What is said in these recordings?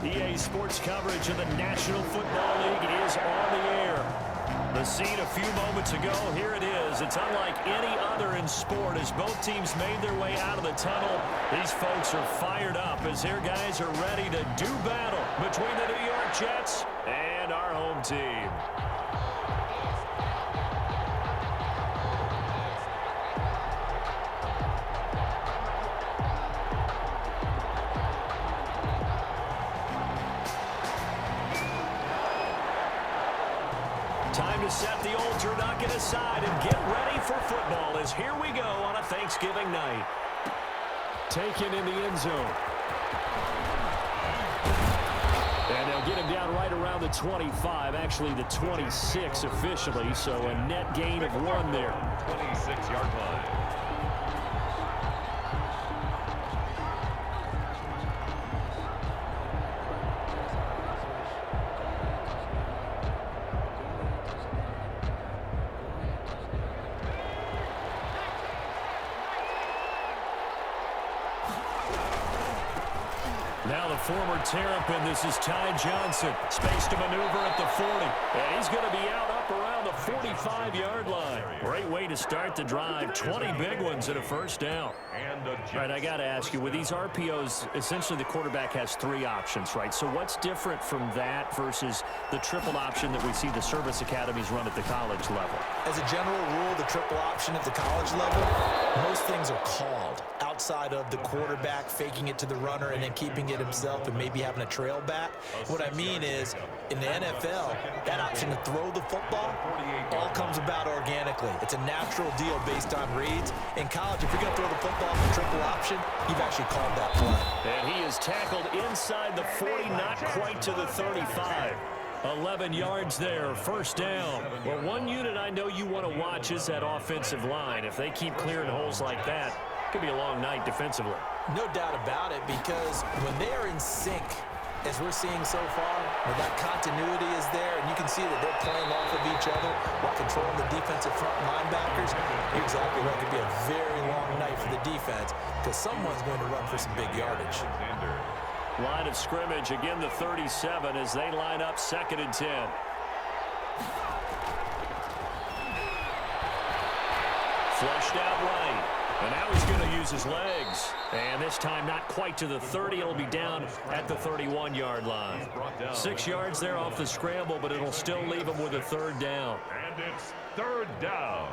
EA Sports coverage of the National Football League is on the air. The scene a few moments ago, here it is. It's unlike any other in sport as both teams made their way out of the tunnel. These folks are fired up as their guys are ready to do battle between the New York Jets and our home team. Time to set the old turducken aside and get ready for football as here we go on a Thanksgiving night. Taken in the end zone. And they'll get him down right around the 25, actually the 26 officially, so a net gain of 1 there. 26-yard line. Now the former Terrapin, this is Ty Johnson. Space to maneuver at the 40. And he's going to be out up around the 45-yard line. Great way to start the drive. 20 big ones and a first down. All right, I got to ask you, with these RPOs, essentially the quarterback has 3 options, right? So what's different from that versus the triple option that we see the service academies run at the college level? As a general rule, the triple option at the college level, most things are called outside of the quarterback faking it to the runner and then keeping it himself and maybe having a trail back. What I mean is, in the NFL, that option to throw the football all comes about organically. It's a natural deal based on reads. In college, if you're going to throw the football in the triple option, you've actually called that play. And he is tackled inside the 40, not quite to the 35. 11 yards there, first down. Well, one unit I know you want to watch is that offensive line. If they keep clearing holes like that, it could be a long night defensively. No doubt about it, because when they are in sync, as we're seeing so far, where that continuity is there, and you can see that they're playing off of each other while controlling the defensive front linebackers, you're exactly right. It could be a very long night for the defense because someone's going to run for some big yardage. Line of scrimmage, again the 37 as they line up 2nd and 10. Flushed out right. And now he's going to use his legs. And this time not quite to the 30. It'll be down at the 31-yard line. 6 yards there off the scramble, but it'll still leave him with a 3rd down. And it's 3rd down.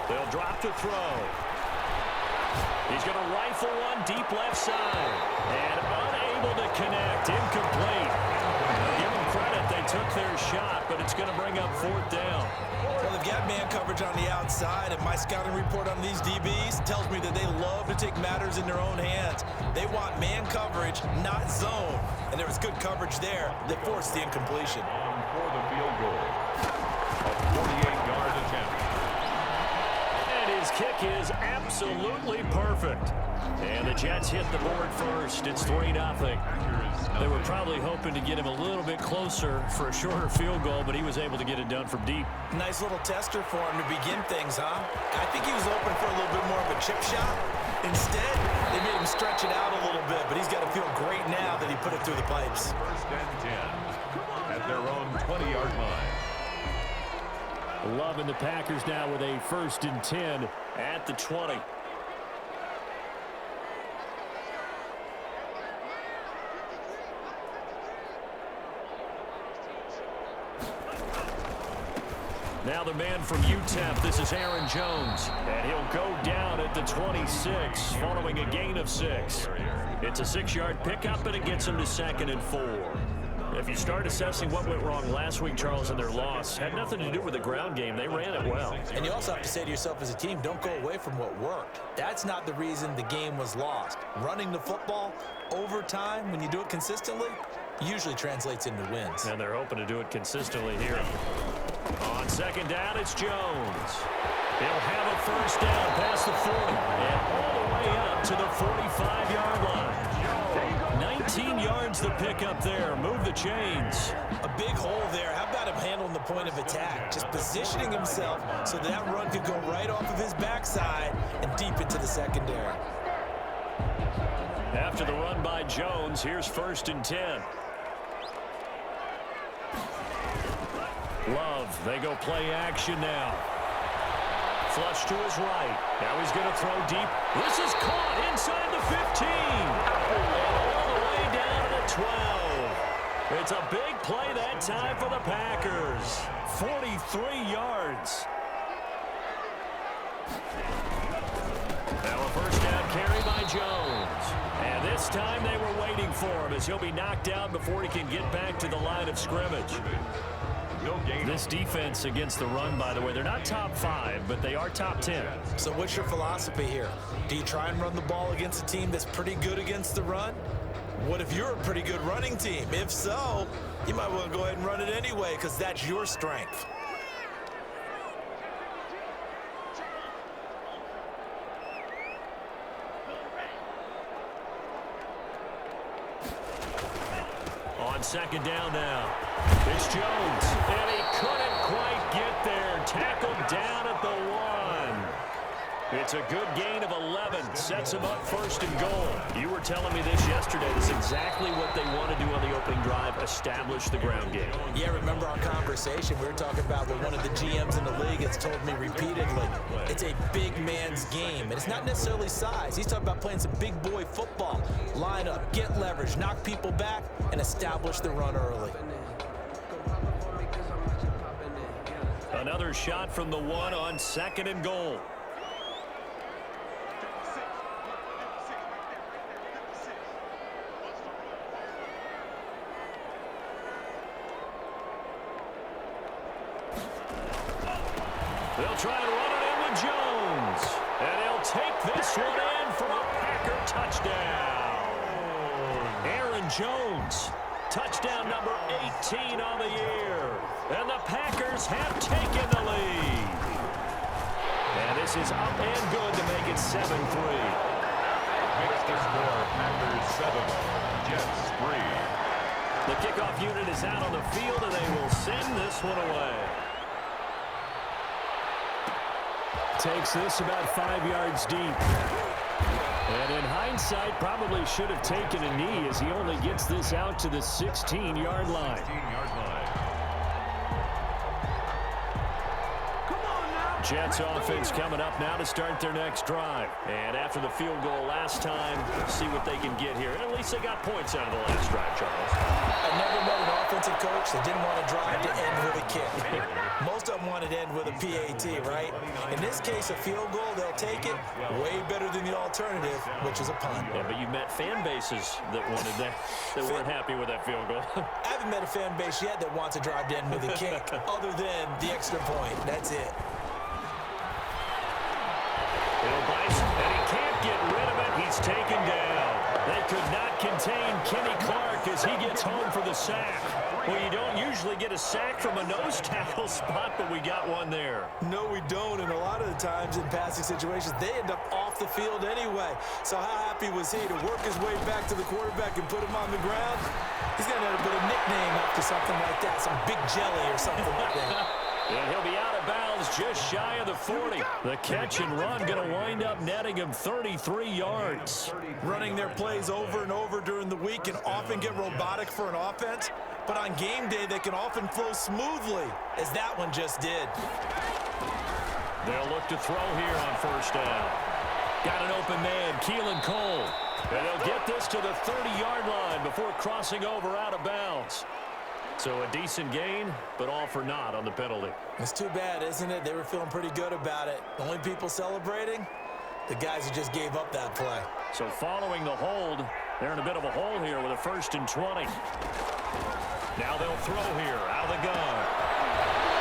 They'll drop to throw. He's going to rifle one deep left side. And unable to connect. Incomplete. Give them credit. They took their shot, but it's going to bring up 4th down. Well, they've got man coverage on the outside, and my scouting report on these DBs tells me that they love to take matters in their own hands. They want man coverage, not zone. And there was good coverage there that forced the incompletion. For the field goal. A 48-yard attempt. His kick is absolutely perfect. And the Jets hit the board first. It's 3-0. They were probably hoping to get him a little bit closer for a shorter field goal, but he was able to get it done from deep. Nice little tester for him to begin things, huh? I think he was open for a little bit more of a chip shot. Instead, they made him stretch it out a little bit, but he's got to feel great now that he put it through the pipes. 1st and 10 at their own 20-yard line. Loving the Packers now with a 1st and 10 at the 20. Now the man from UTEP, this is Aaron Jones, and he'll go down at the 26 following a gain of 6. It's a 6-yard pickup, and it gets him to 2nd and 4. If you start assessing what went wrong last week, Charles, in their loss, had nothing to do with the ground game. They ran it well. And you also have to say to yourself as a team, don't go away from what worked. That's not the reason the game was lost. Running the football over time, when you do it consistently, usually translates into wins. And they're hoping to do it consistently here. On second down, it's Jones. He'll have a first down past the 40 and all the way up to the 45-yard line. 19 yards to pick up there. Move the chains. A big hole there. How about him handling the point of attack? Just positioning himself so that run could go right off of his backside and deep into the secondary. After the run by Jones, here's 1st and 10. Love, they go play action now. Flush to his right. Now he's going to throw deep. This is caught inside the 15. And all the way down to the 12. It's a big play that time for the Packers. 43 yards. Now a first down carry by Jones. And this time they were waiting for him as he'll be knocked out before he can get back to the line of scrimmage. This defense against the run, by the way, they're not top 5, but they are top 10. So what's your philosophy here? Do you try and run the ball against a team that's pretty good against the run? What if you're a pretty good running team? If so, you might want to go ahead and run it anyway because that's your strength. On second down now, it's Jones, and he couldn't quite get there. Tackled down at the 1. It's a good gain of 11. Sets him up 1st and goal. You were telling me this yesterday. This is exactly what they want to do on the opening drive, establish the ground game. Yeah, remember our conversation? We were talking about what one of the GMs in the league has told me repeatedly. It's a big man's game, and it's not necessarily size. He's talking about playing some big boy football. Line up, get leverage, knock people back, and establish the run early. Another shot from the 1 on 2nd and goal. They'll try and run it in with Jones. And he'll take this one in for a Packer touchdown. Aaron Jones, touchdown number 18 on the year. And the Packers have taken the lead. And this is up and good to make it 7-3. Makes the score Packers 7, Jets 3. The kickoff unit is out on the field, and they will send this one away. Takes this about 5 yards deep. And in hindsight, probably should have taken a knee as he only gets this out to the 16-yard line. 16-yard line. Jets offense coming up now to start their next drive. And after the field goal last time, see what they can get here. And at least they got points out of the last drive, Charles. I never met an offensive coach that didn't want to drive to end with a kick. Most of them wanted to end with a PAT, right? In this case, a field goal, they'll take it. Way better than the alternative, which is a punt. Yeah, but you met fan bases that wanted that weren't happy with that field goal. I haven't met a fan base yet that wants to drive to end with a kick, other than the extra point. That's it. He'll bite, and he can't get rid of it. He's taken down. They could not contain Kenny Clark as he gets home for the sack. Well, you don't usually get a sack from a nose tackle spot, but we got one there. No, we don't, and a lot of the times in passing situations, they end up off the field anyway. So how happy was he to work his way back to the quarterback and put him on the ground? He's going to have to put a nickname up to something like that, some Big Jelly or something like that. And he'll be out of bounds just shy of the 40. The catch and run going to wind up netting him 33 yards. Running their plays over and over during the week can often get robotic for an offense, but on game day they can often flow smoothly, as that one just did. They'll look to throw here on first down. Got an open man, Keelan Cole. And they'll get this to the 30-yard line before crossing over out of bounds. So a decent gain, but all for naught on the penalty. It's too bad, isn't it? They were feeling pretty good about it. The only people celebrating, the guys who just gave up that play. So following the hold, they're in a bit of a hole here with a 1st and 20. Now they'll throw here out of the gun.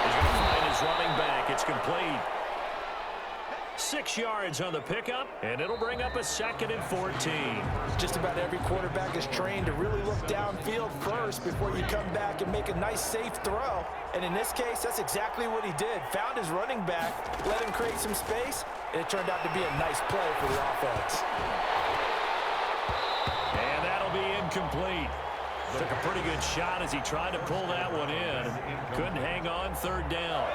He's going to find his running back. It's complete. 6 yards on the pickup, and it'll bring up a 2nd and 14. Just about every quarterback is trained to really look downfield first before you come back and make a nice, safe throw. And in this case, that's exactly what he did. Found his running back, let him create some space, and it turned out to be a nice play for the offense. And that'll be incomplete. Took a pretty good shot as he tried to pull that one in. Couldn't hang on 3rd down.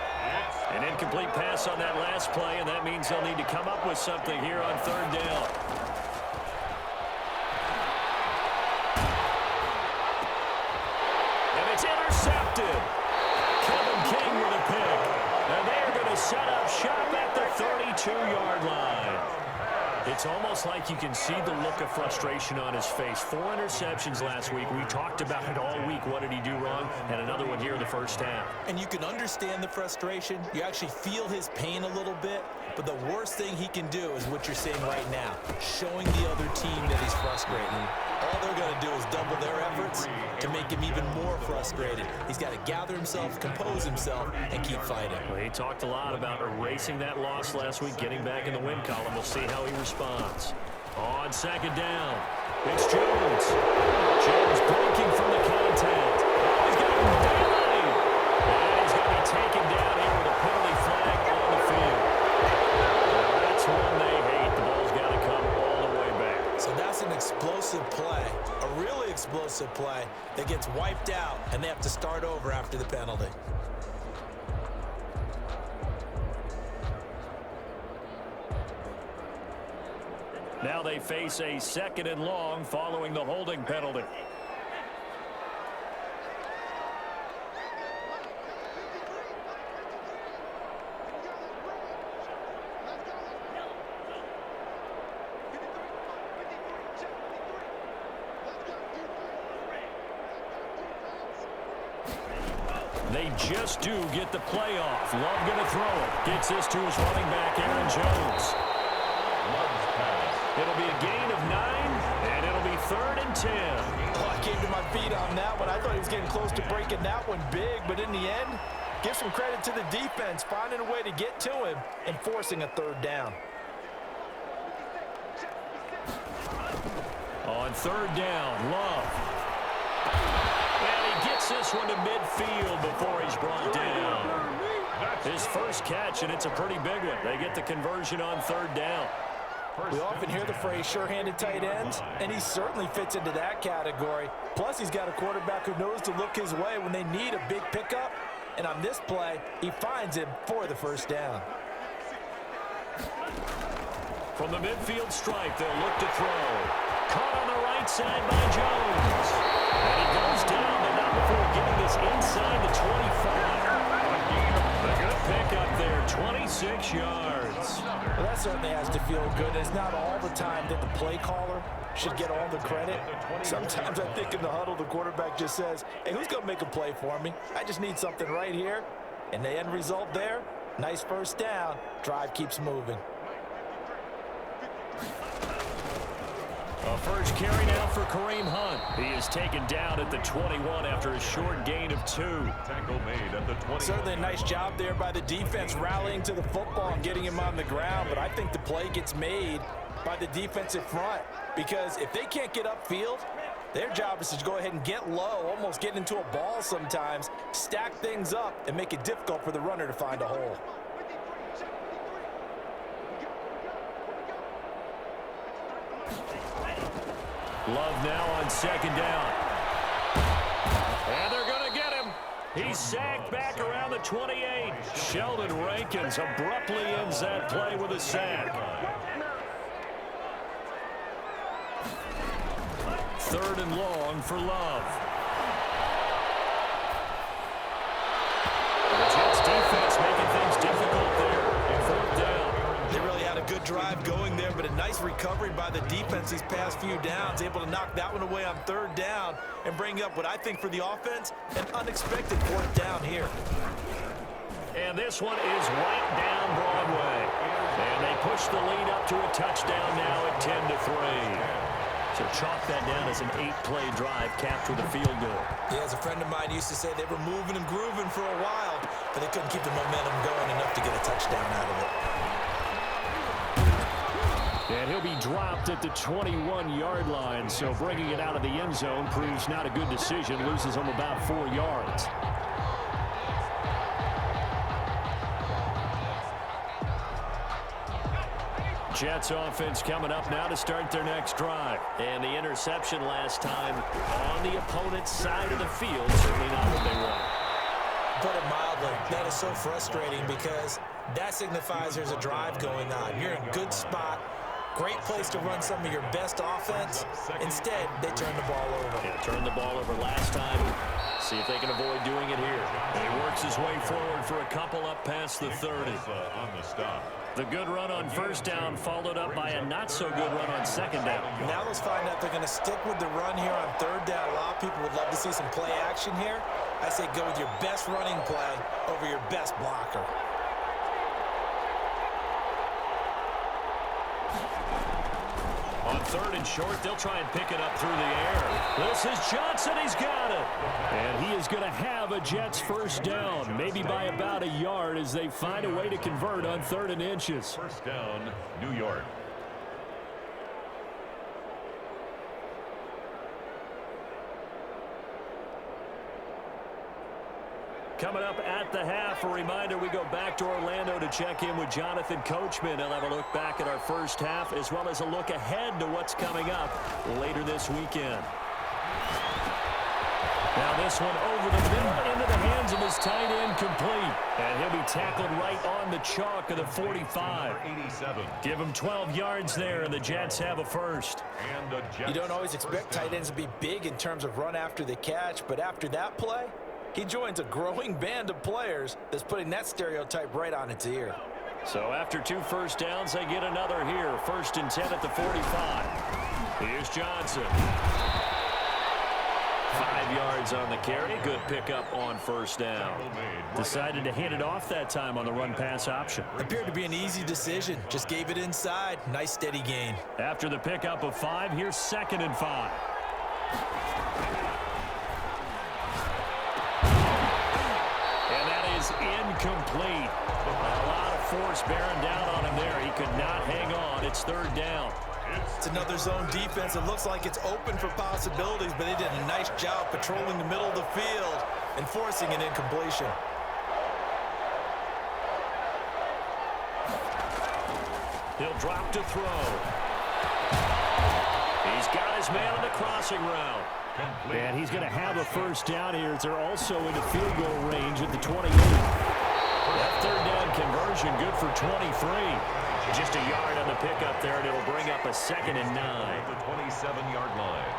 An incomplete pass on that last play, and that means they'll need to come up with something here on 3rd down. And it's intercepted. Kevin King with a pick. And they're going to set up shop at the 32-yard line. It's almost like you can see the look of frustration on his face. 4 interceptions last week. We talked about it all week. What did he do wrong? And another one here in the first half. And you can understand the frustration. You actually feel his pain a little bit. But the worst thing he can do is what you're seeing right now, showing the other team that he's frustrated. All they're going to do is double their efforts to make him even more frustrated. He's got to gather himself, compose himself, and keep fighting. Well, he talked a lot about erasing that loss last week, getting back in the win column. We'll see how he responds. On 2nd down, it's Jones. Jones breaking from the contact. He's got him down. And he's going to be taken down here with a penalty flag on the field. That's one they hate. The ball's got to come all the way back. So that's an explosive play, a really explosive play that gets wiped out, and they have to start over after the penalty. Now they face a 2nd and long following the holding penalty. They just do get the play off. Love going to throw it. Gets this to his running back, Aaron Jones. It'll be a gain of 9, and it'll be 3rd and 10. Oh, I came to my feet on that one. I thought he was getting close to breaking that one big, but in the end, give some credit to the defense, finding a way to get to him and forcing a 3rd down. On 3rd down, Love. And he gets this one to midfield before he's brought down. His first catch, and it's a pretty big one. They get the conversion on 3rd down. We often hear the phrase sure-handed tight ends, and he certainly fits into that category. Plus, he's got a quarterback who knows to look his way when they need a big pickup. And on this play, he finds him for the 1st down. From the midfield stripe, they'll look to throw. Caught on the right side by Jones. And he goes down, but not before getting this inside the 25. A good pickup there, 26 yards. Well, that certainly has to feel good. It's not all the time that the play caller should get all the credit. Sometimes I think in the huddle, the quarterback just says, hey, who's going to make a play for me? I just need something right here. And the end result there, nice 1st down. Drive keeps moving. A first carry now for Kareem Hunt. He is taken down at the 21 after a short gain of 2. Tackle made at the 20. Certainly a nice job there by the defense rallying to the football and getting him on the ground, but I think the play gets made by the defensive front because if they can't get upfield, their job is to go ahead and get low, almost get into a ball sometimes, stack things up, and make it difficult for the runner to find a hole. Love now on 2nd down. And they're going to get him. He's sacked back around the 28. Sheldon Rankins abruptly ends that play with a sack. 3rd and long for Love. The Jets defense making things difficult there. 4th down. They really had a good drive going there, but a nice recovery by the defense these past few downs, able to knock that one away on 3rd down and bring up what I think for the offense, an unexpected 4th down here. And this one is right down Broadway. And they push the lead up to a touchdown now at 10-3. So chalk that down as an 8-play drive capped with a field goal. Yeah, as a friend of mine used to say, they were moving and grooving for a while, but they couldn't keep the momentum going enough to get a touchdown out of it. And he'll be dropped at the 21-yard line, so bringing it out of the end zone proves not a good decision. Loses him about 4 yards. Jets offense coming up now to start their next drive. And the interception last time on the opponent's side of the field. Certainly not what they want. Put it mildly, that is so frustrating because that signifies there's a drive going on. You're in a good spot. Great place to run some of your best offense. Instead, they turn the ball over. Yeah, turned the ball over last time. See if they can avoid doing it here. And he works his way forward for a couple up past the 30. On the stop. The good run on first down followed up by a not-so-good run on second down. Now let's find out if they're going to stick with the run here on third down. A lot of people would love to see some play action here. I say go with your best running play over your best blocker. On third and short, they'll try and pick it up through the air. This is Johnson. He's got it. And he is going to have a Jets first down, maybe by about a yard as they find a way to convert on 3rd and inches. First down, New York. Coming up at the half, a reminder we go back to Orlando to check in with Jonathan Coachman. He'll have a look back at our first half as well as a look ahead to what's coming up later this weekend. Now this one over the middle into the hands of his tight end, complete. And he'll be tackled right on the chalk of the 45. 87. Give him 12 yards there, and the Jets have a first. And the Jets. You don't always expect tight ends to be big in terms of run after the catch, but after that play, he joins a growing band of players that's putting that stereotype right on its ear. So after 2 first downs, they get another here. 1st and 10 at the 45. Here's Johnson. 5 yards on the carry. Good pickup on first down. Decided to hand it off that time on the run-pass option. Appeared to be an easy decision. Just gave it inside. Nice steady gain. After the pickup of 5, here's 2nd and 5. Incomplete. A lot of force bearing down on him there. He could not hang on. It's 3rd down. It's another zone defense. It looks like it's open for possibilities, but they did a nice job patrolling the middle of the field and forcing an incompletion. He'll drop to throw. He's got his man on the crossing route. And he's going to have a first down here as they're also into field goal range at the 28. That 3rd down conversion good for 23. Just a yard on the pickup there, and it'll bring up a 2nd and 9. The 27-yard line.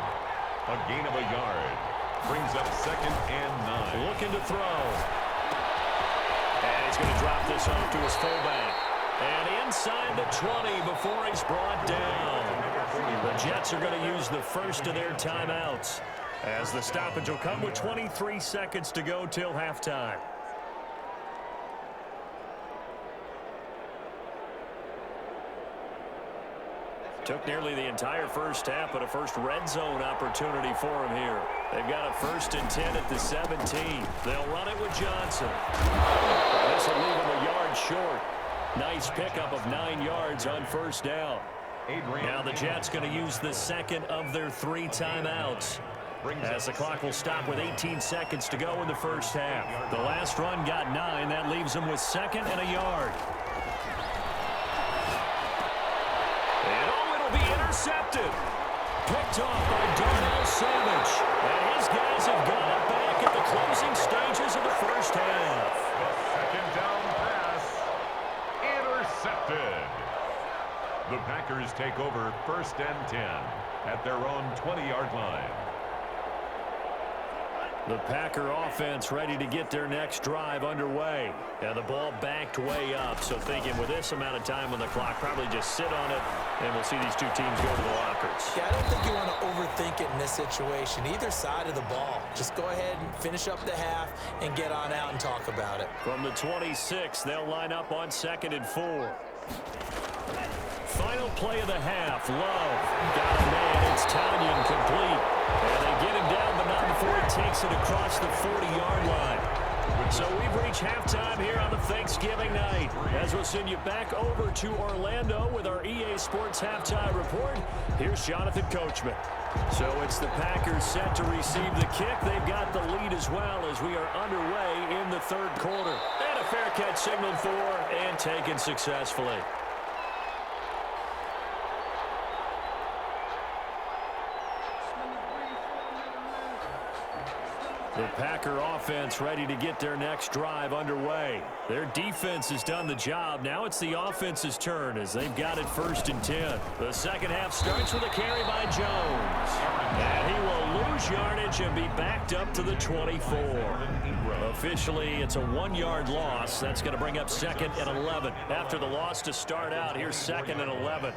A gain of a yard. Brings up 2nd and 9. Looking to throw. And he's going to drop this off to his fullback. And inside the 20 before he's brought down. The Jets are going to use the first of their timeouts as the stoppage will come with 23 seconds to go till halftime. Took nearly the entire first half, but a first red zone opportunity for him here. They've got a 1st and 10 at the 17. They'll run it with Johnson. This will leave him a yard short. Nice pickup of 9 yards on first down. Now the Jets going to use the 2nd of their 3 timeouts as the clock will stop with 18 seconds to go in the first half. The last run got 9. That leaves them with 2nd and a yard. And it'll be intercepted. Picked off by Darnell Savage. And his guys have got it back at the closing stages of the first half. The 2nd down pass. Intercepted. The Packers take over 1st and 10 at their own 20-yard line. The Packer offense ready to get their next drive underway. And the ball backed way up, so thinking with this amount of time on the clock, probably just sit on it, and we'll see these two teams go to the lockers. Yeah, I don't think you want to overthink it in this situation. Either side of the ball. Just go ahead and finish up the half and get on out and talk about it. From the 26, they'll line up on 2nd and 4. Final play of the half. Love got a man. It's Tanyan complete. And they get him down, but not before he takes it across the 40-yard line. So we've reached halftime here on the Thanksgiving night. As we'll send you back over to Orlando with our EA Sports Halftime Report, here's Jonathan Coachman. So it's the Packers set to receive the kick. They've got the lead as well as we are underway in the third quarter. And a fair catch signaled for and taken successfully. The Packer offense ready to get their next drive underway. Their defense has done the job. Now it's the offense's turn as they've got it 1st and 10. The second half starts with a carry by Jones. And he will lose yardage and be backed up to the 24. Officially, it's a 1-yard loss. That's going to bring up 2nd and 11. After the loss to start out, here's 2nd and 11.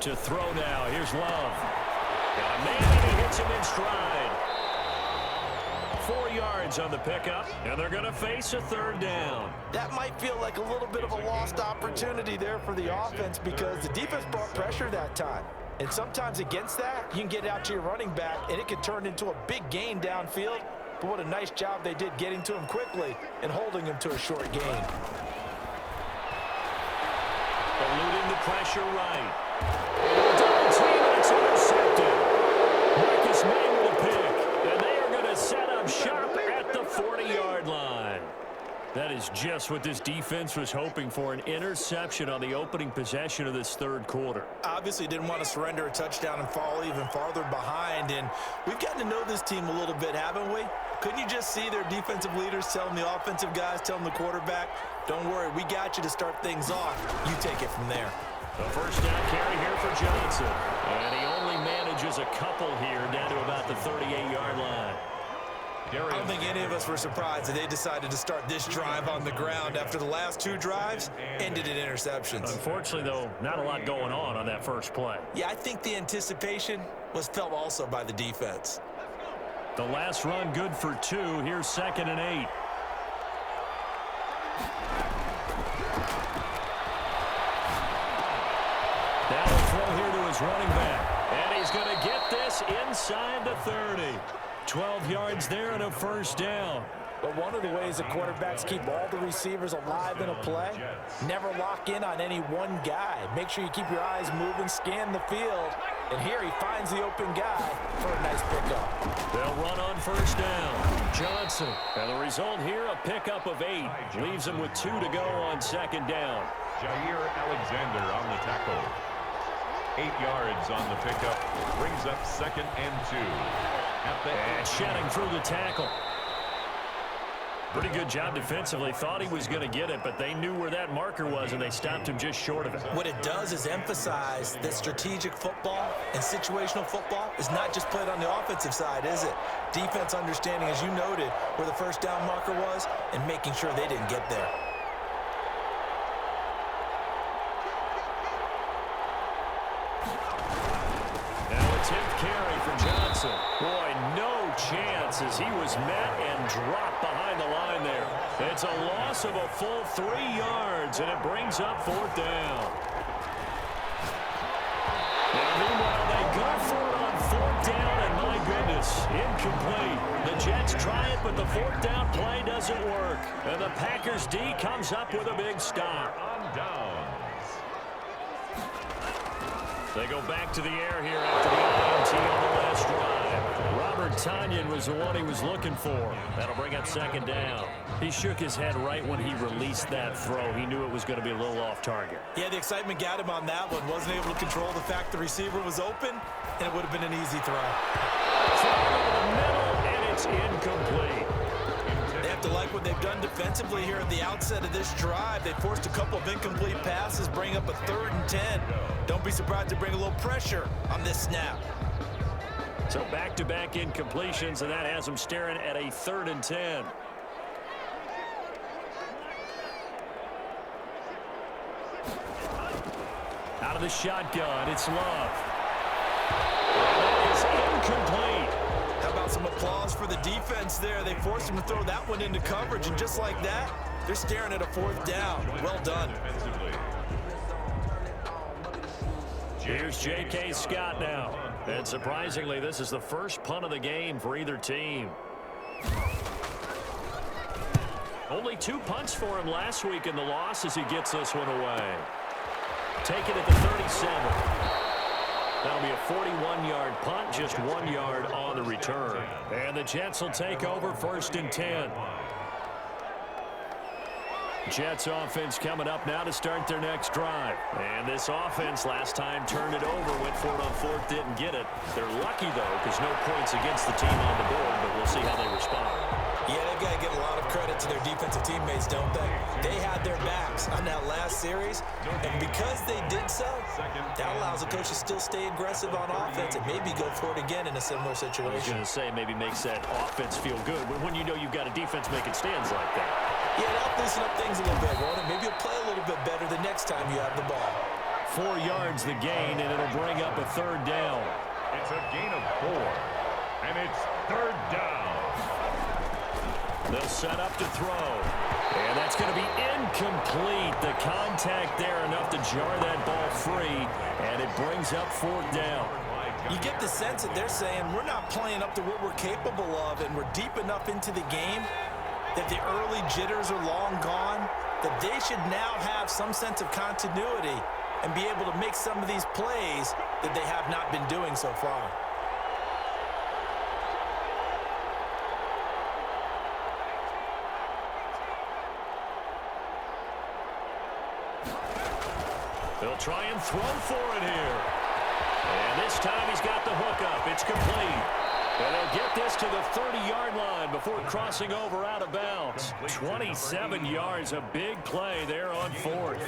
To throw now, here's Love. Got a man and he hits him in stride. 4 yards on the pickup, and they're going to face a 3rd down. That might feel like a little bit of a lost opportunity there for the offense because the defense brought pressure that time. And sometimes against that, you can get out to your running back, and it can turn into a big gain downfield. But what a nice job they did getting to him quickly and holding him to a short gain. Eluding the pressure right. Double team, and it's intercepted. Marcus May with a pick, and they are going to set up shop at the 40-yard line. That is just what this defense was hoping for, an interception on the opening possession of this third quarter. Obviously didn't want to surrender a touchdown and fall even farther behind, and we've gotten to know this team a little bit, haven't we? Couldn't you just see their defensive leaders telling the offensive guys, telling the quarterback, don't worry, we got you to start things off. You take it from there. The first down carry here for Johnson. And he only manages a couple here down to about the 38-yard line. I don't think any of us were surprised that they decided to start this drive on the ground after the last 2 drives ended in interceptions. Unfortunately, though, not a lot going on that first play. Yeah, I think the anticipation was felt also by the defense. The last run good for 2. Here's 2nd and 8. Now a throw here to his running back. And he's going to get this inside the 30. 12 yards there and a first down. But one of the ways the quarterbacks keep all the receivers alive in a play, never lock in on any one guy. Make sure you keep your eyes moving, scan the field. And here he finds the open guy for a nice pickup. They'll run on first down. Johnson. And the result here, a pickup of 8. Leaves him with 2 to go on 2nd down. Jair Alexander on the tackle. 8 yards on the pickup. Brings up 2nd and 2. And shedding through the tackle. Pretty good job defensively. Thought he was going to get it, but they knew where that marker was, and they stopped him just short of it. What it does is emphasize that strategic football and situational football is not just played on the offensive side, is it? Defense understanding, as you noted, where the first down marker was and making sure they didn't get there. Now a 10th carry for Johnson. Boy, no chance as he was met and dropped behind the line there. It's a loss of a full 3 yards, and it brings up 4th down. Now, meanwhile, they go for it on 4th down, and my goodness, incomplete. The Jets try it, but the 4th down play doesn't work. And the Packers D comes up with a big stop. On downs. They go back to the air here after the INT on the last drive. Robert Tonyan was the one he was looking for. That'll bring up 2nd down. He shook his head right when he released that throw. He knew it was going to be a little off target. Yeah, the excitement got him on that one. Wasn't able to control the fact the receiver was open, and it would have been an easy throw. Throw over the middle, and it's incomplete. They have to like what they've done defensively here at the outset of this drive. They forced a couple of incomplete passes, bring up a 3rd and 10. Don't be surprised to bring a little pressure on this snap. So back-to-back incompletions, and that has them staring at a 3rd and 10. Out of the shotgun, it's Love. That is incomplete. How about some applause for the defense there? They forced him to throw that one into coverage, and just like that, they're staring at a 4th down. Well done. Here's J.K. Scott now. And surprisingly, this is the first punt of the game for either team. Only 2 punts for him last week in the loss as he gets this one away. Taken at the 37. That'll be a 41-yard punt, just 1 yard on the return. And the Jets will take over 1st and 10. Jets offense coming up now to start their next drive. And this offense last time turned it over, went for it on 4th, didn't get it. They're lucky, though, because no points against the team on the board, but we'll see how they respond. Yeah, they've got to give a lot of credit to their defensive teammates, don't they? They had their backs on that last series, and because they did so, that allows the coach to still stay aggressive on offense and maybe go for it again in a similar situation. I was going to say, maybe makes that offense feel good when you know you've got a defense making stands like that. Yeah, that'll loosen up things a little bit, won't it? Maybe you'll play a little bit better the next time you have the ball. 4 yards the gain, and it'll bring up a 3rd down. It's a gain of 4, and it's 3rd down. They'll set up to throw. And that's going to be incomplete. The contact there enough to jar that ball free, and it brings up 4th down. You get the sense that they're saying we're not playing up to what we're capable of, and we're deep enough into the game that the early jitters are long gone, that they should now have some sense of continuity and be able to make some of these plays that they have not been doing so far. They'll try and throw for it here. And this time he's got the hook up. It's complete. And they'll get this to the 30-yard line before crossing over out of bounds. 27 yards, a big play there on 4th.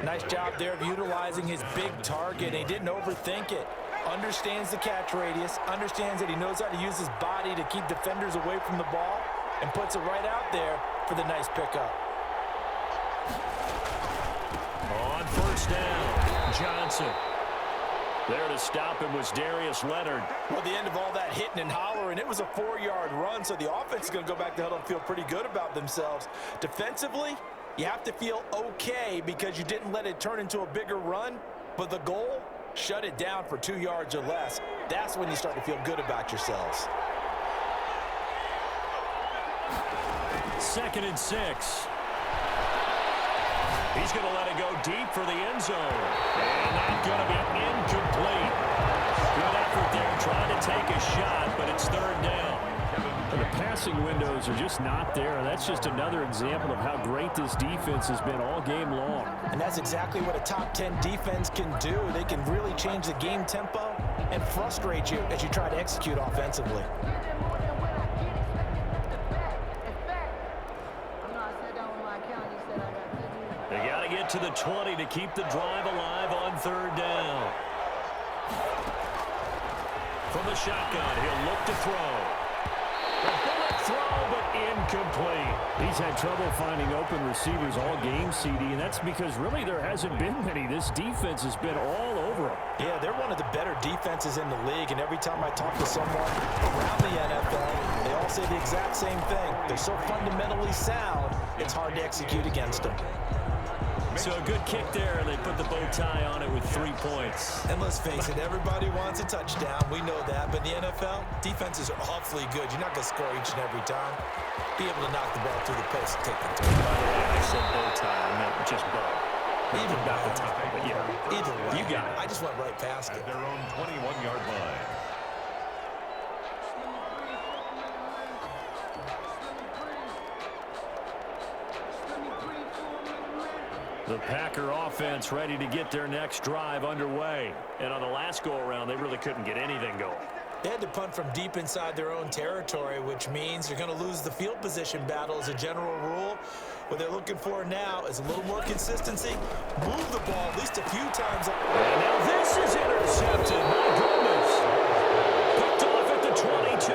Nice job there of utilizing his big target. He didn't overthink it. Understands the catch radius, understands that he knows how to use his body to keep defenders away from the ball, and puts it right out there for the nice pickup. On 1st down, Johnson. There to stop him was Darius Leonard. Well, the end of all that hitting and hollering, it was a 4-yard run, so the offense is going to go back to huddle and feel pretty good about themselves. Defensively, you have to feel okay because you didn't let it turn into a bigger run, but the goal, shut it down for 2 yards or less. That's when you start to feel good about yourselves. 2nd and 6. He's going to let it go deep for the end zone. And that's going to be incomplete. Good effort there trying to take a shot, but it's 3rd down. And the passing windows are just not there. That's just another example of how great this defense has been all game long. And that's exactly what a top 10 defense can do. They can really change the game tempo and frustrate you as you try to execute offensively. They got to get to the 20 to keep the drive alive on 3rd down. From the shotgun, he'll look to throw. A bullet throw, but incomplete. He's had trouble finding open receivers all game, CD, and that's because really there hasn't been many. This defense has been all over them. Yeah, they're one of the better defenses in the league, and every time I talk to someone around the NFL, they all say the exact same thing. They're so fundamentally sound, it's hard to execute against them. So a good kick there, and they put the bow tie on it with 3 points. And let's face it, everybody wants a touchdown. We know that. But in the NFL, defenses are awfully good. You're not going to score each and every time. Be able to knock the ball through the post and take the touchdown. By the way, I said bow tie. I meant just bow. Either about the top, but yeah. Either way. You got it. I just went right past it. At their own 21-yard line. The Packer offense ready to get their next drive underway. And on the last go-around, they really couldn't get anything going. They had to punt from deep inside their own territory, which means you're going to lose the field position battle as a general rule. What they're looking for now is a little more consistency. Move the ball at least a few times. And now this is intercepted. My goodness. Picked off at the 22.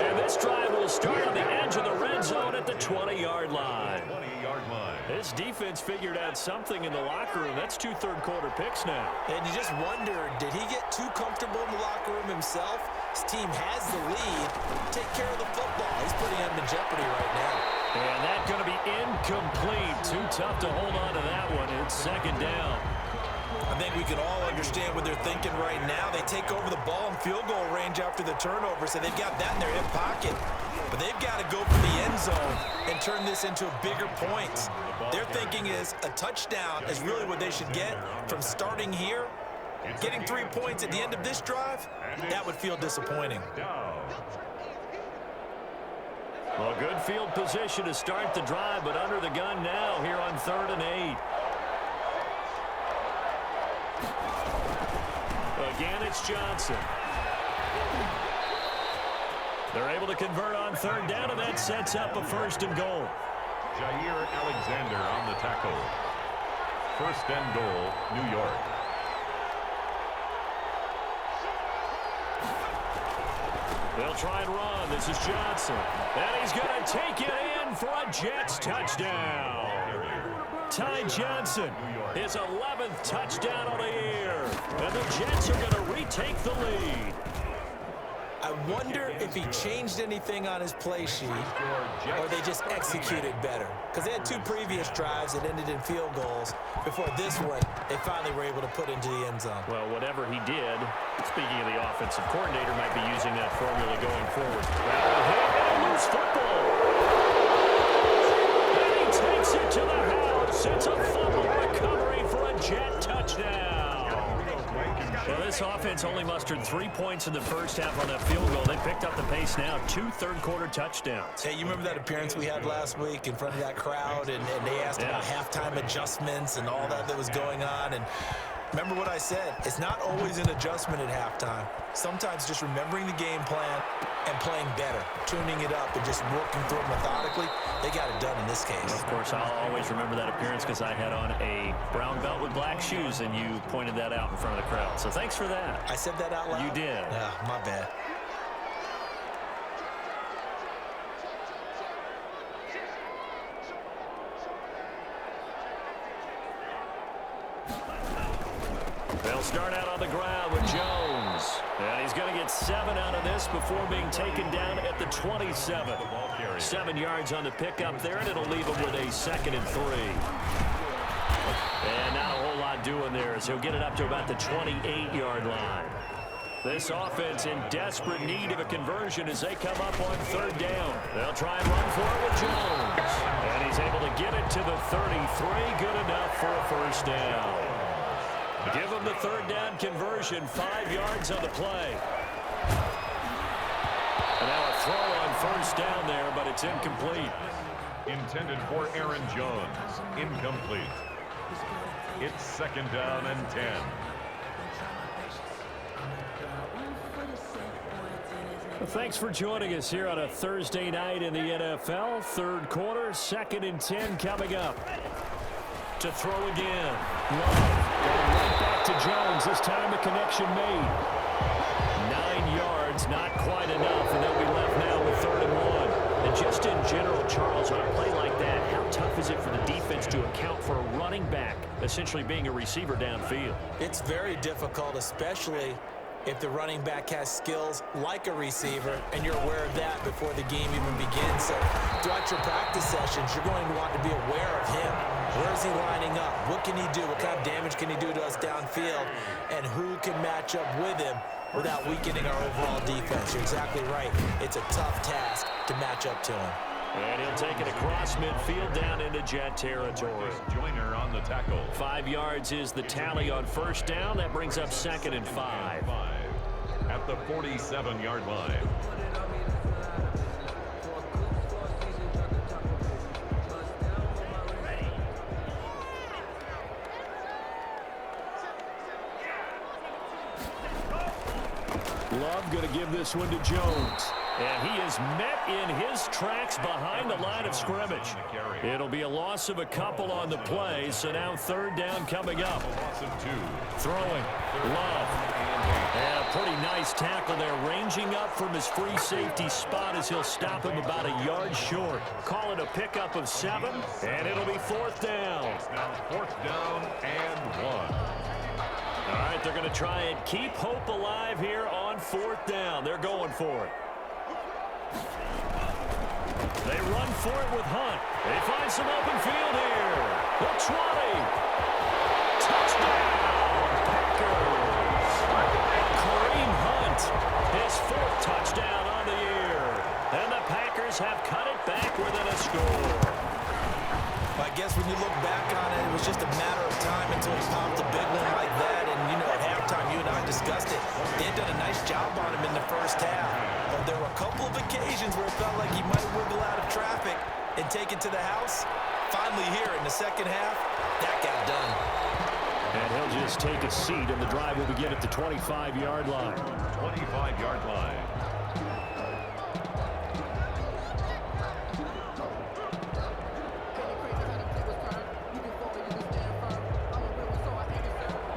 And this drive will start on the edge of the red zone at the 20-yard line. 20-yard line. This defense figured out something in the locker room. That's 2 third-quarter picks now. And you just wonder, did he get too comfortable in the locker room himself? His team has the lead. Take care of the football. He's putting them in jeopardy right now. And that's going to be incomplete. Too tough to hold on to that one. It's 2nd down. I think we can all understand what they're thinking right now. They take over the ball in field goal range after the turnover, so they've got that in their hip pocket. But they've got to go for the end zone and turn this into bigger points. Their thinking is a touchdown is really what they should get from starting here. Getting 3 points at the end of this drive, that would feel disappointing. Well, good field position to start the drive, but under the gun now here on 3rd and 8. Again, it's Johnson. They're able to convert on 3rd down, and that sets up a 1st and goal. Jair Alexander on the tackle. 1st and goal, New York. They'll try and run. This is Johnson. And he's going to take it in for a Jets touchdown. Ty Johnson, his 11th touchdown on the year. And the Jets are going to retake the lead. I wonder if he changed anything on his play sheet or they just executed better. Because they had 2 previous drives that ended in field goals. Before this one, they finally were able to put into the end zone. Well, whatever he did, speaking of the offensive coordinator, might be using that formula going forward. Well, loose football. And he takes it to the house. It's a fumble recovery for a Jet touchdown. Well, this offense only mustered 3 points in the first half on that field goal. They picked up the pace now. 2 third-quarter touchdowns. Hey, you remember that appearance we had last week in front of that crowd, and they asked about halftime adjustments and all that was going on, and remember what I said. It's not always an adjustment at halftime. Sometimes just remembering the game plan and playing better, tuning it up and just working through it methodically. They got it done in this case. Of course, I'll always remember that appearance because I had on a brown belt with black shoes, and you pointed that out in front of the crowd. So thanks for that. I said that out loud? You did. Yeah, my bad. They'll start out on the ground with Jones. And he's going to get 7 out of this before being taken down at the 27. 7 yards on the pickup there, and it'll leave him with a 2nd and 3. And not a whole lot doing there as he'll get it up to about the 28-yard line. This offense in desperate need of a conversion as they come up on 3rd down. They'll try and run for it with Jones. And he's able to get it to the 33. Good enough for a 1st down. Give him the 3rd down conversion, 5 yards on the play. And now a throw on 1st down there, but it's incomplete. Intended for Aaron Jones. Incomplete. It's 2nd down and 10. Well, thanks for joining us here on a Thursday night in the NFL. 3rd quarter, 2nd and 10 coming up. To throw again. Love. Going right back to Jones. This time a connection made. 9 yards, not quite enough, and they'll be left now with 3rd and 1. And just in general, Charles, on a play like that, how tough is it for the defense to account for a running back essentially being a receiver downfield? It's very difficult, especially if the running back has skills like a receiver, and you're aware of that before the game even begins. So throughout your practice sessions, you're going to want to be aware of him. Where is he lining up? What can he do? What kind of damage can he do to us downfield? And who can match up with him without weakening our overall defense? You're exactly right. It's a tough task to match up to him. And he'll take it across midfield down into Jet territory. Joyner on the tackle. 5 yards is the tally on 1st down. That brings up 2nd and 5. At the 47-yard line. Love going to give this one to Jones. And he is met in his tracks behind the line of scrimmage. It'll be a loss of a couple on the play, so now 3rd down coming up. Throwing. Love. And a pretty nice tackle there, ranging up from his free safety spot as he'll stop him about a yard short. Call it a pickup of 7, and it'll be 4th down. Now 4th down and 1. All right, they're going to try and keep hope alive here on 4th down. They're going for it. They run for it with Hunt. They find some open field here. The 20. Touchdown. Eagles have cut it back within a score. I guess when you look back on it, it was just a matter of time until he popped a big one like that. And, you know, at halftime, you and I discussed it. They had done a nice job on him in the first half. But there were a couple of occasions where it felt like he might wiggle out of traffic and take it to the house. Finally here in the second half, that got done. And he'll just take a seat, and the drive will begin at the 25-yard line. 25-yard line.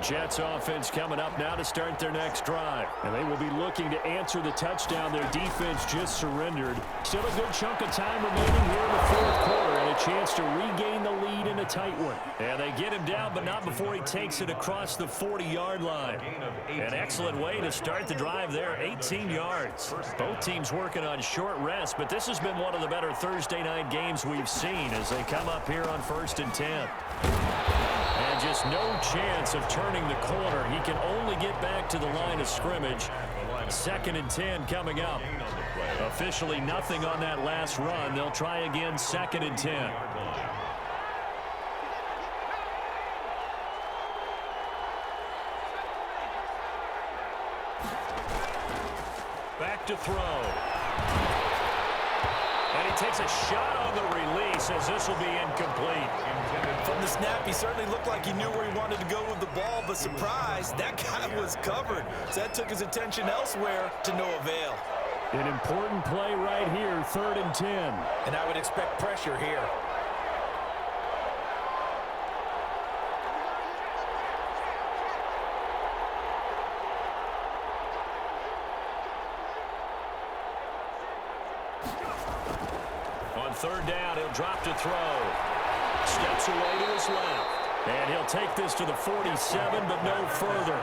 Jets offense coming up now to start their next drive. And they will be looking to answer the touchdown their defense just surrendered. Still a good chunk of time remaining here in the fourth quarter and a chance to regain the lead in a tight one. And they get him down, but not before he takes it across the 40-yard line. An excellent way to start the drive there, 18 yards. Both teams working on short rest, but this has been one of the better Thursday night games we've seen as they come up here on 1st and 10. And just no chance of turning the corner. He can only get back to the line of scrimmage. 2nd and 10 coming up. Officially nothing on that last run. They'll try again 2nd and 10. Back to throw. And he takes a shot on the release as this will be incomplete. From the snap, he certainly looked like he knew where he wanted to go with the ball, but surprise, that guy was covered. So that took his attention elsewhere to no avail. An important play right here, 3rd and 10. And I would expect pressure here. On 3rd down, he'll drop to throw. Steps away to his left. And he'll take this to the 47, but no further,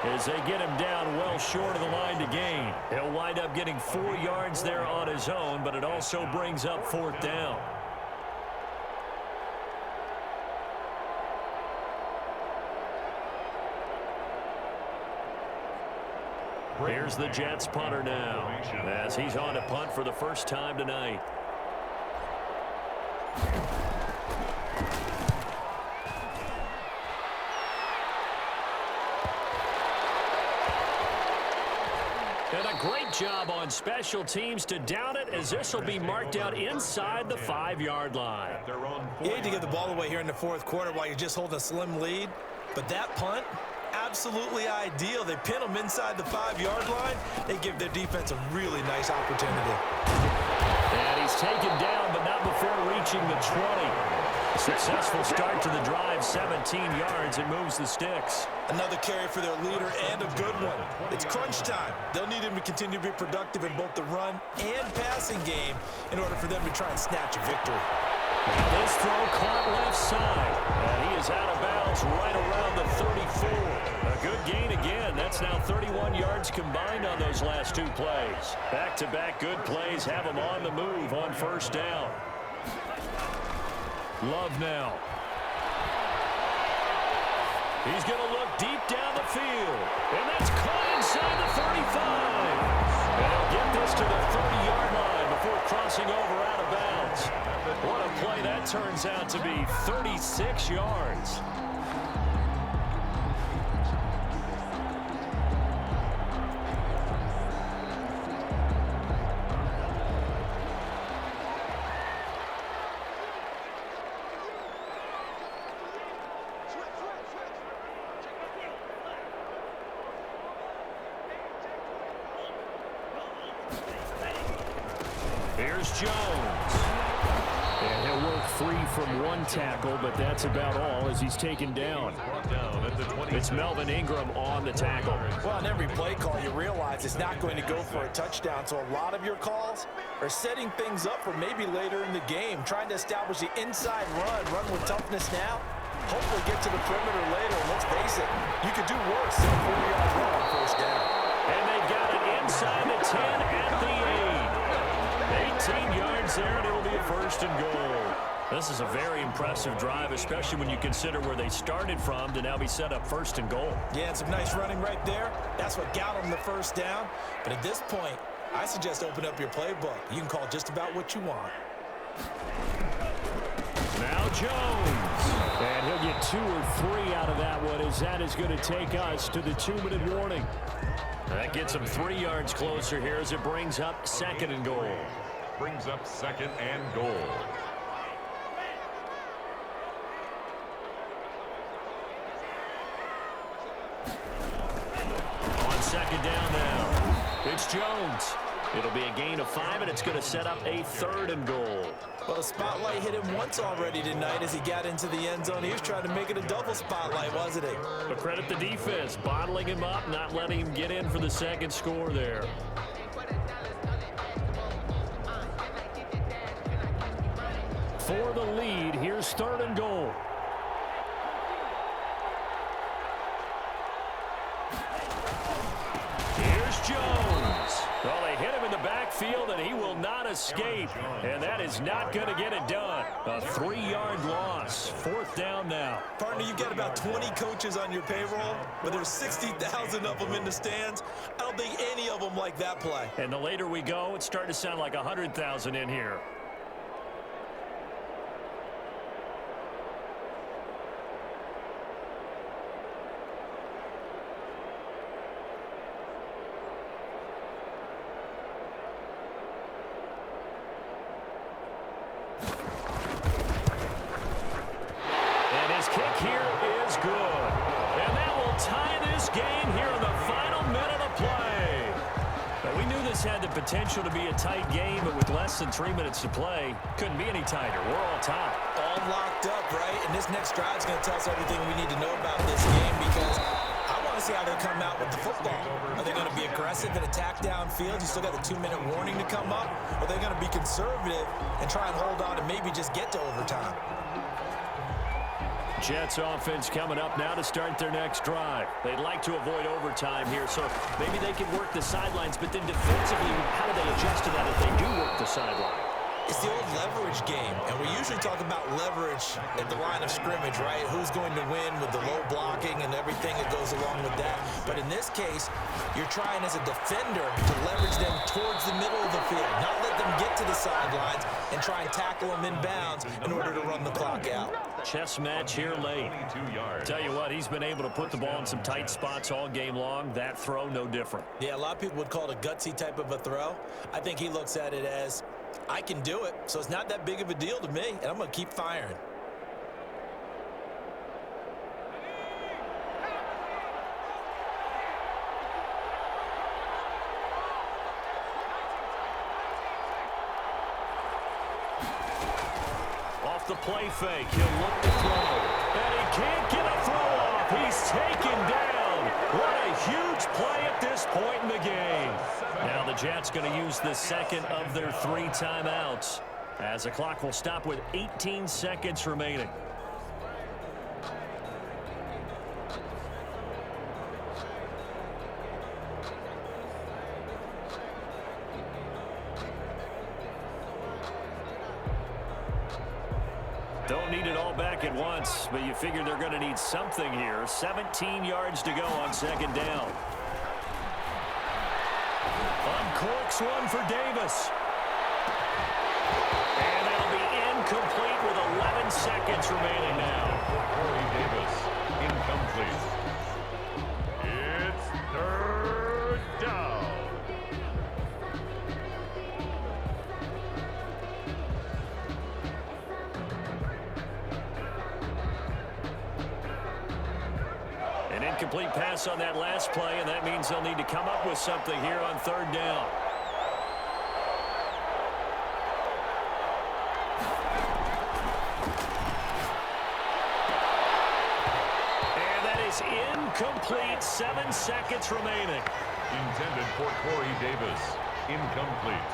as they get him down well short of the line to gain. He'll wind up getting 4 yards there on his own, but it also brings up 4th down. Here's the Jets punter now, as he's on to punt for the first time tonight. And a great job on special teams to down it, as this will be marked out inside the 5-yard line. You hate to give the ball away here in the fourth quarter while you're just holding a slim lead, but that punt, absolutely ideal. They pin them inside the 5-yard line. They give their defense a really nice opportunity. And he's taken down, but not before reaching the 20. Successful start to the drive, 17 yards, and moves the sticks. Another carry for their leader, and a good one. It's crunch time. They'll need him to continue to be productive in both the run and passing game in order for them to try and snatch a victory. This throw caught left side, and he is out of bounds right around the 34. A good gain again. That's now 31 yards combined on those last 2 plays. Back-to-back good plays have him on the move on 1st down. Love now. He's going to look deep down the field. And that's caught inside the 35. And he'll get this to the 30-yard line before crossing over out of bounds. What a play that turns out to be, 36 yards. Here's Jones. And he'll work free from one tackle, but that's about all as he's taken down. It's Melvin Ingram on the tackle. Well, on every play call, you realize it's not going to go for a touchdown, so a lot of your calls are setting things up for maybe later in the game, trying to establish the inside run with toughness now, hopefully get to the perimeter later, and let's face it, you could do worse than a 40-yard run on 1st down. And they got it inside the 10 at the 8. 18 yards there, and it will be a 1st and goal. This is a very impressive drive, especially when you consider where they started from to now be set up 1st and goal. Yeah, and some nice running right there. That's what got them the 1st down. But at this point, I suggest open up your playbook. You can call just about what you want. Now Jones. And he'll get 2 or 3 out of that one, as that is going to take us to the 2-minute warning. That gets him 3 yards closer here as it brings up 2nd and goal. Brings up 2nd and goal. On 2nd down now, it's Jones. It'll be a gain of 5, and it's going to set up a 3rd and goal. Well, the spotlight hit him once already tonight as he got into the end zone. He was trying to make it a double spotlight, wasn't he? But credit the defense, bottling him up, not letting him get in for the 2nd score there. For the lead, here's 3rd and goal. Here's Jones. Well, they hit him in the backfield, and he will not escape. And that is not going to get it done. A 3-yard loss. 4th down now. Partner, you've got about 20 coaches on your payroll, but there's 60,000 of them in the stands. I don't think any of them like that play. And the later we go, it's starting to sound like 100,000 in here. Had the potential to be a tight game, but with less than 3 minutes to play, couldn't be any tighter. We're all tied. All locked up, right? And this next drive is going to tell us everything we need to know about this game, because I want to see how they come out with the football. Are they going to be aggressive and attack downfield? You still got the 2-minute warning to come up? Or are they going to be conservative and try and hold on and maybe just get to overtime? Jets offense coming up now to start their next drive. They'd like to avoid overtime here, so maybe they can work the sidelines, but then defensively, how do they adjust to that if they do work the sideline? It's the old leverage game, and we usually talk about leverage at the line of scrimmage, right? Who's going to win with the low blocking and everything that goes along with that. But in this case, you're trying as a defender to leverage them towards the middle of the field, not let them get to the sidelines and try and tackle them in bounds in order to run the clock out. Chess match here late. 22 yards. Tell you what, he's been able to put the ball in some tight spots all game long. That throw, no different. Yeah, a lot of people would call it a gutsy type of a throw. I think he looks at it as, I can do it, so it's not that big of a deal to me, and I'm going to keep firing. Off the play fake, he'll look to throw. And he can't get a throw off. He's taken down. What a huge play at this point in the game. Now the Jets going to use the 2nd of their 3 timeouts, as the clock will stop with 18 seconds remaining. Don't need it all back at once, but you figure they're going to need something here. 17 yards to go on 2nd down. Uncorks one for Davis. And that'll be incomplete with 11 seconds remaining now. Corey Davis, incomplete. It's 3rd down. An incomplete pass on that last play, and that means they'll need to come up with something here on 3rd down. Incomplete, 7 seconds remaining. Intended for Corey Davis. Incomplete.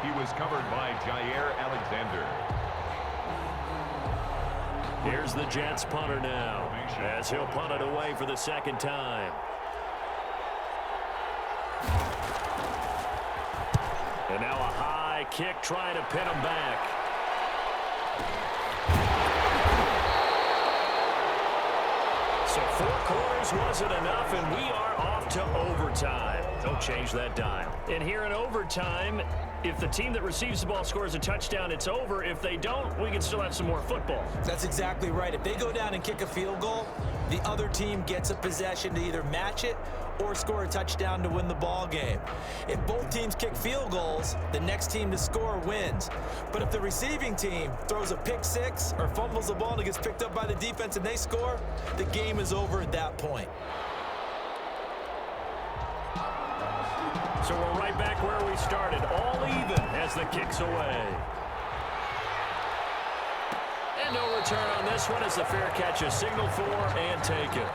He was covered by Jair Alexander. Here's the Jets punter now, as he'll punt it away for the 2nd time. And now a high kick trying to pin him back. So 4 quarters wasn't enough, and we are off to overtime. Don't change that dial. And here in overtime, if the team that receives the ball scores a touchdown, it's over. If they don't, we can still have some more football. That's exactly right. If they go down and kick a field goal, the other team gets a possession to either match it or score a touchdown to win the ball game. If both teams kick field goals, the next team to score wins. But if the receiving team throws a pick six or fumbles the ball and it gets picked up by the defense and they score, the game is over at that point. So we're right back where we started, all even as the kick's away. And no return on this one as the fair catch is signaled for and taken.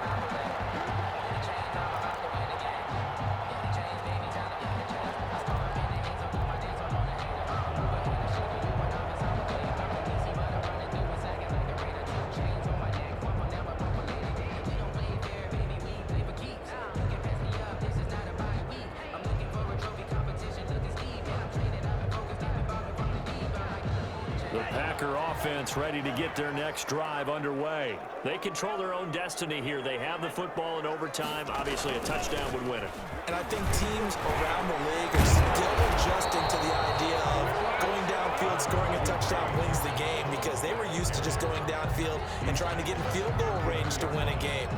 Offense ready to get their next drive underway. They control their own destiny here. They have the football in overtime. Obviously, a touchdown would win it. And I think teams around the league are still adjusting to the idea of going downfield, scoring a touchdown wins the game, because they were used to just going downfield and trying to get in field goal range to win a game.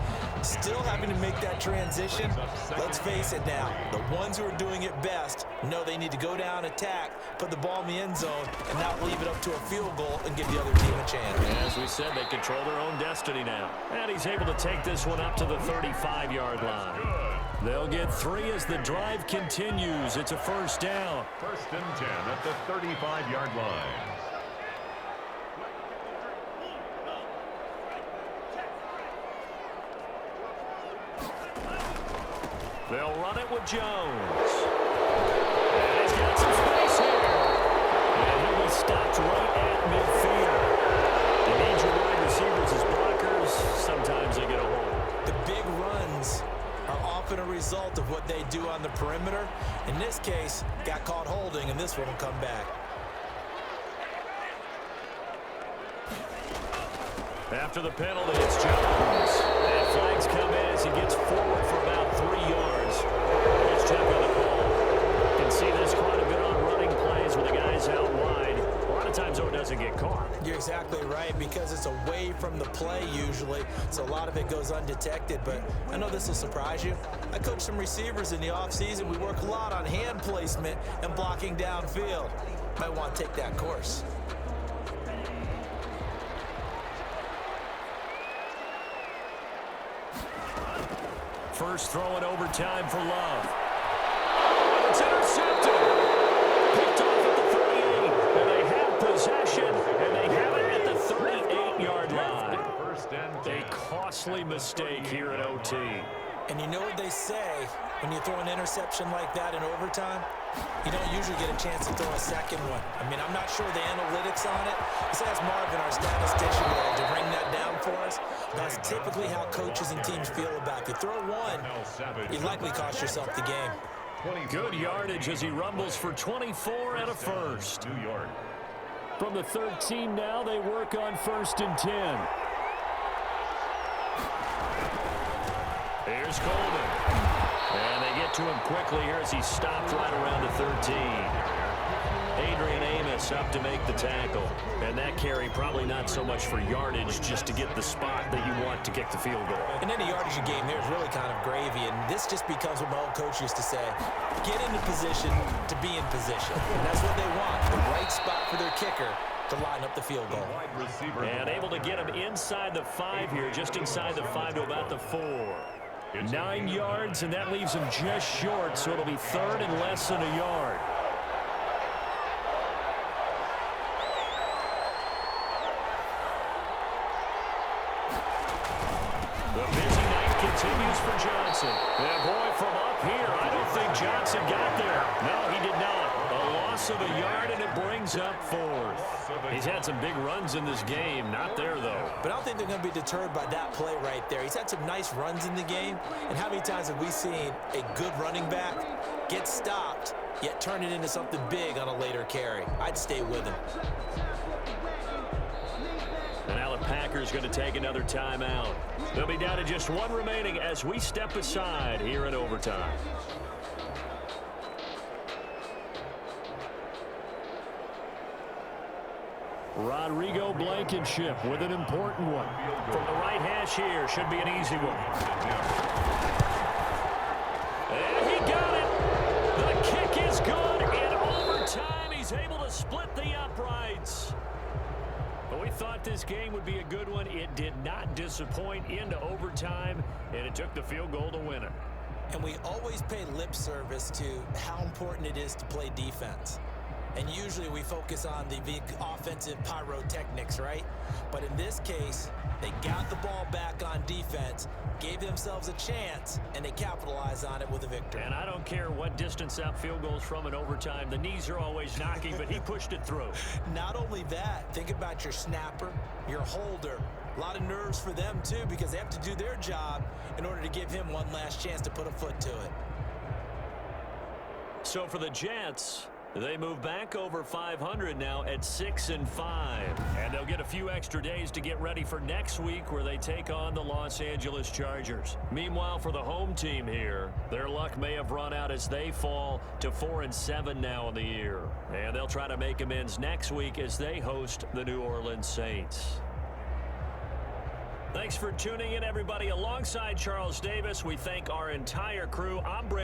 Still having to make that transition. Let's face it now, the ones who are doing it best know they need to go down, attack, put the ball in the end zone, and not leave it up to a field goal and give the other team a chance. As we said, they control their own destiny now. And he's able to take this one up to the 35-yard line. They'll get 3 as the drive continues. It's a first down. First and 10 at the 35-yard line. They'll run it with Jones. And he's got some space here. And he'll be stopped right at midfield. You need your wide receivers as blockers. Sometimes they get a hold. The big runs are often a result of what they do on the perimeter. In this case, got caught holding, and this one will come back. After the penalty, it's Jones. And flags come in as he gets forward for about 3 yards. Let's check on the call. You can see there's quite a bit on running plays with the guys out wide. A lot of times, though, it doesn't get caught. You're exactly right, because it's away from the play usually, so a lot of it goes undetected. But I know this will surprise you. I coach some receivers in the offseason. We work a lot on hand placement and blocking downfield. Might want to take that course. First throw in overtime for Love. It's intercepted. Picked off at the 38. And they have possession, and they have it at the 38-yard line. A costly mistake here at OT. And you know what they say, when you throw an interception like that in overtime, you don't usually get a chance to throw a second one. I mean, I'm not sure the analytics on it. Let's ask Marvin, our statistician, to bring that down for us. That's typically how coaches and teams feel about it. You throw one, you likely cost yourself the game. Good yardage as he rumbles for 24 and a first. From the 13 now, they work on 1st and 10. Here's Coleman. And they get to him quickly here as he's stopped right around the 13. Adrian Amos up to make the tackle. And that carry probably not so much for yardage, just to get the spot that you want to kick the field goal. In any yardage game, there's really kind of gravy, and this just becomes what my old coach used to say: get into position to be in position. And that's what they want, the right spot for their kicker to line up the field goal. And able to get him inside the 5 here, just inside the 5 to about the 4. 9 yards, and that leaves him just short, so it'll be 3rd and less than a yard. The busy night continues for Johnson. And boy, from up here, I don't think Johnson got there. No, he did not. A loss of a yard, and it brings up 4th. He's had some big runs in this game. Not there, though. But I don't think they're going to be deterred by that play right there. He's had some nice runs in the game. And how many times have we seen a good running back get stopped, yet turn it into something big on a later carry? I'd stay with him. And now the Packers going to take another timeout. They'll be down to just 1 remaining as we step aside here in overtime. Rodrigo Blankenship with an important one. From the right hash here, should be an easy one. And he got it. The kick is good. In overtime, he's able to split the uprights. But we thought this game would be a good one. It did not disappoint into overtime, and it took the field goal to win it. And we always pay lip service to how important it is to play defense. And usually we focus on the big offensive pyrotechnics, right? But in this case, they got the ball back on defense, gave themselves a chance, and they capitalized on it with a victory. And I don't care what distance out field goals from in overtime. The knees are always knocking, but he pushed it through. Not only that, think about your snapper, your holder. A lot of nerves for them, too, because they have to do their job in order to give him one last chance to put a foot to it. So for the Jets, they move back over 500 now at 6-5. And they'll get a few extra days to get ready for next week where they take on the Los Angeles Chargers. Meanwhile, for the home team here, their luck may have run out as they fall to 4-7 now in the year. And they'll try to make amends next week as they host the New Orleans Saints. Thanks for tuning in, everybody. Alongside Charles Davis, we thank our entire crew. I'm Brent.